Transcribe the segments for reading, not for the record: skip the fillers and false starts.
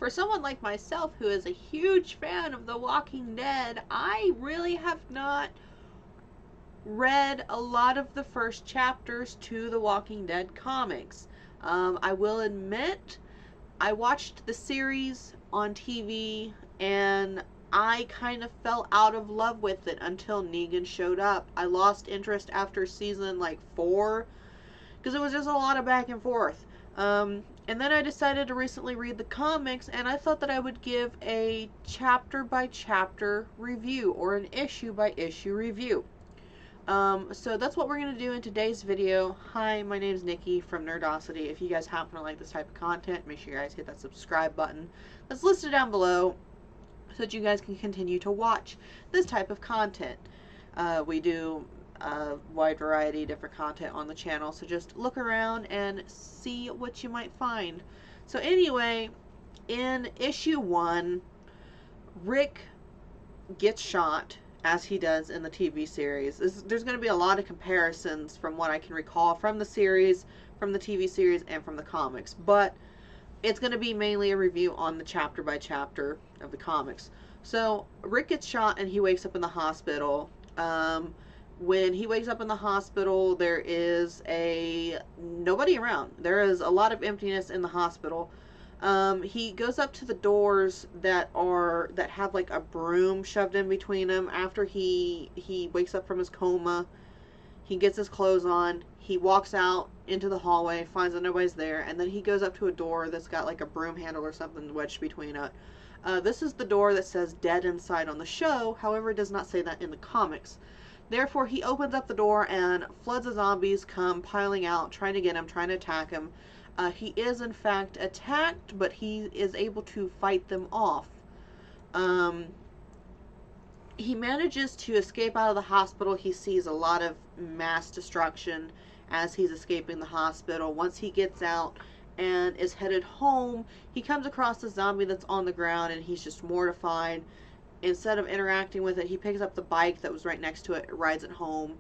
for someone like myself who is a huge fan of The Walking Dead, I really have not read a lot of the first chapters to the Walking Dead comics. I will admit, I watched the series on TV and I kind of fell out of love with it until Negan showed up. I lost interest after season like 4 because it was just a lot of back and forth. And then I decided to recently read the comics, and I thought that I would give a chapter by chapter review or an issue by issue review. So that's what we're going to do in today's video. Hi, my name is Nikki from Nerdosity. If you guys happen to like this type of content, make sure you guys hit that subscribe button that's listed down below so that you guys can continue to watch this type of content. We do a wide variety of different content on the channel, so just look around and see what you might find. So anyway, in issue 1, Rick gets shot, as he does in the TV series. There's going to be a lot of comparisons from what I can recall from the series, from the TV series, and from the comics. But it's going to be mainly a review on the chapter by chapter of the comics. So Rick gets shot and he wakes up in the hospital. When he wakes up in the hospital, there is nobody around. There is a lot of emptiness in the hospital. He goes up to the doors that have like a broom shoved in between them. After he wakes up from his coma, he gets his clothes on, he walks out into the hallway, finds that nobody's there, and then he goes up to a door that's got like a broom handle or something wedged between it. This is the door that says "Dead Inside" on the show, however it does not say that in the comics. Therefore, he opens up the door and floods of zombies come piling out, trying to get him, trying to attack him. He is in fact attacked, but he is able to fight them off. He manages to escape out of the hospital. He sees a lot of mass destruction as he's escaping the hospital. Once he gets out and is headed home, he comes across a zombie that's on the ground and he's just mortified. Instead of interacting with it, he picks up the bike that was right next to it, rides it home.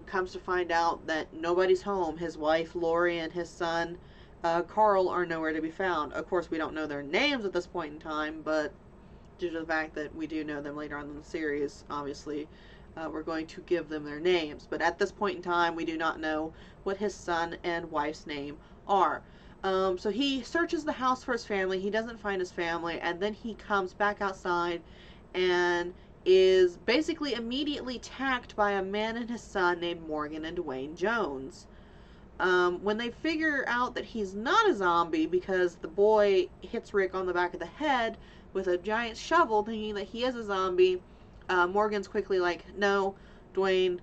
Comes to find out that nobody's home. His wife, Lori, and his son, Carl, are nowhere to be found. Of course, we don't know their names at this point in time, but due to the fact that we do know them later on in the series, obviously, we're going to give them their names. But at this point in time, we do not know what his son and wife's name are. So he searches the house for his family. He doesn't find his family, and then he comes back outside and is basically immediately attacked by a man and his son named Morgan and Dwayne Jones. When they figure out that he's not a zombie because the boy hits Rick on the back of the head with a giant shovel thinking that he is a zombie, Morgan's quickly like, no, Dwayne,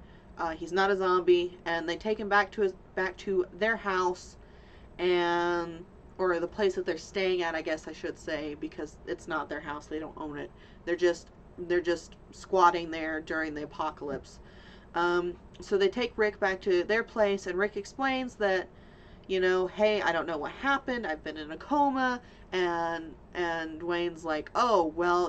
he's not a zombie, and they take him back to their house, or the place that they're staying at, I guess I should say, because it's not their house, they don't own it. They're just squatting there during the apocalypse. So they take Rick back to their place, and Rick explains that, hey, I don't know what happened, I've been in a coma, and Dwayne's like, oh, well,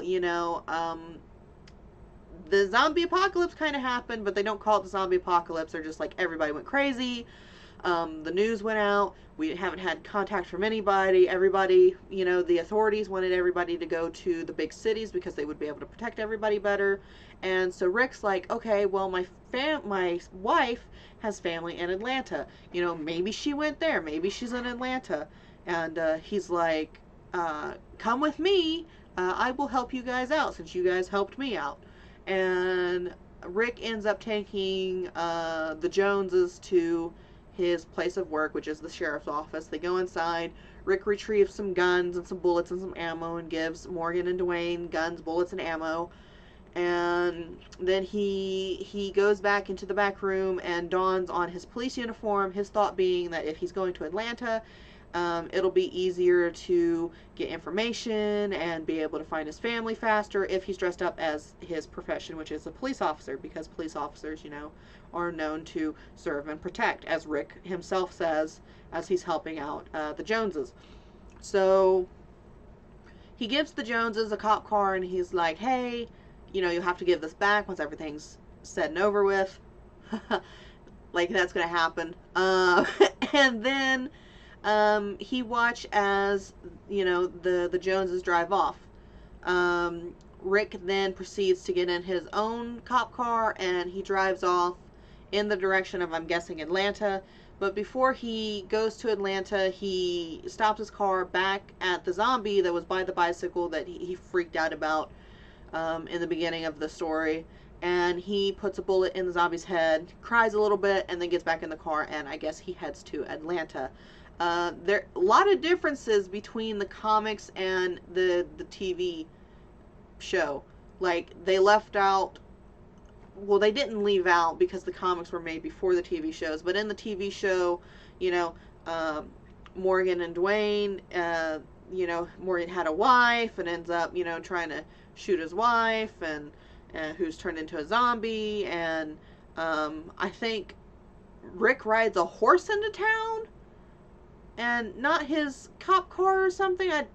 the zombie apocalypse kind of happened, but they don't call it the zombie apocalypse, they're just like, everybody went crazy, the news went out, we haven't had contact from anybody, everybody, the authorities wanted everybody to go to the big cities because they would be able to protect everybody better. And so Rick's like, okay, well, my wife has family in Atlanta, maybe she went there, maybe she's in Atlanta. And he's like, come with me, I will help you guys out since you guys helped me out. And Rick ends up taking the Joneses to his place of work, which is the sheriff's office. They go inside. Rick retrieves some guns and some bullets and some ammo and gives Morgan and Dwayne guns, bullets, and ammo. And then he goes back into the back room and dons on his police uniform, his thought being that if he's going to Atlanta, it'll be easier to get information and be able to find his family faster if he's dressed up as his profession, which is a police officer, because police officers, are known to serve and protect, as Rick himself says as he's helping out the Joneses. So he gives the Joneses a cop car and he's like, hey, you have to give this back once everything's said and over with. Like, that's going to happen. And then he watched as, you know, the Joneses drive off. Rick then proceeds to get in his own cop car and he drives off in the direction of, I'm guessing, Atlanta. But before he goes to Atlanta, he stops his car back at the zombie that was by the bicycle that he freaked out about in the beginning of the story. And he puts a bullet in the zombie's head, cries a little bit, and then gets back in the car, and I guess he heads to Atlanta. There are a lot of differences between the comics and the TV show. Like, they left out, well, they didn't leave out because the comics were made before the TV shows, but in the TV show, you know, Morgan and Dwayne, you know, Morgan had a wife and ends up, you know, trying to shoot his wife, and who's turned into a zombie, and I think Rick rides a horse into town, and not his cop car or something. A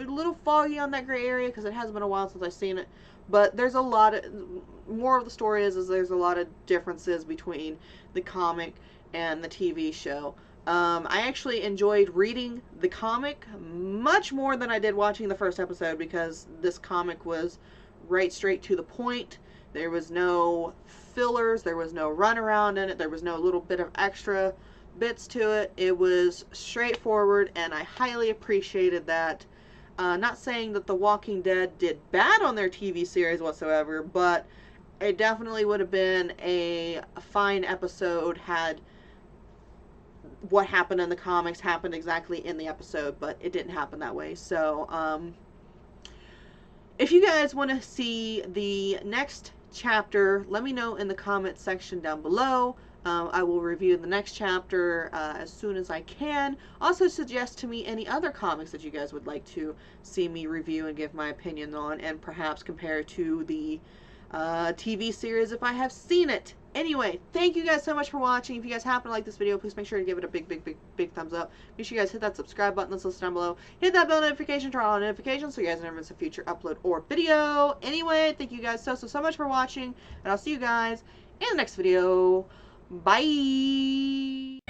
little foggy on that gray area because it has been a while since I've seen it. But there's a lot of, more of the story is there's a lot of differences between the comic and the TV show. I actually enjoyed reading the comic much more than I did watching the first episode because this comic was right straight to the point. There was no fillers, there was no runaround in it, there was no little bit of extra bits to it. It was straightforward, and I highly appreciated that. Not saying that The Walking Dead did bad on their TV series whatsoever, but it definitely would have been a fine episode had what happened in the comics happened exactly in the episode, but it didn't happen that way. So, if you guys want to see the next chapter, let me know in the comments section down below. I will review the next chapter as soon as I can. Also suggest to me any other comics that you guys would like to see me review and give my opinion on, and perhaps compare to the TV series if I have seen it. Anyway, thank you guys so much for watching. If you guys happen to like this video, please make sure to give it a big thumbs up. Make sure you guys hit that subscribe button that's listed down below. Hit that bell notification, turn on notifications so you guys never miss a future upload or video. Anyway, thank you guys so much for watching, and I'll see you guys in the next video. Bye!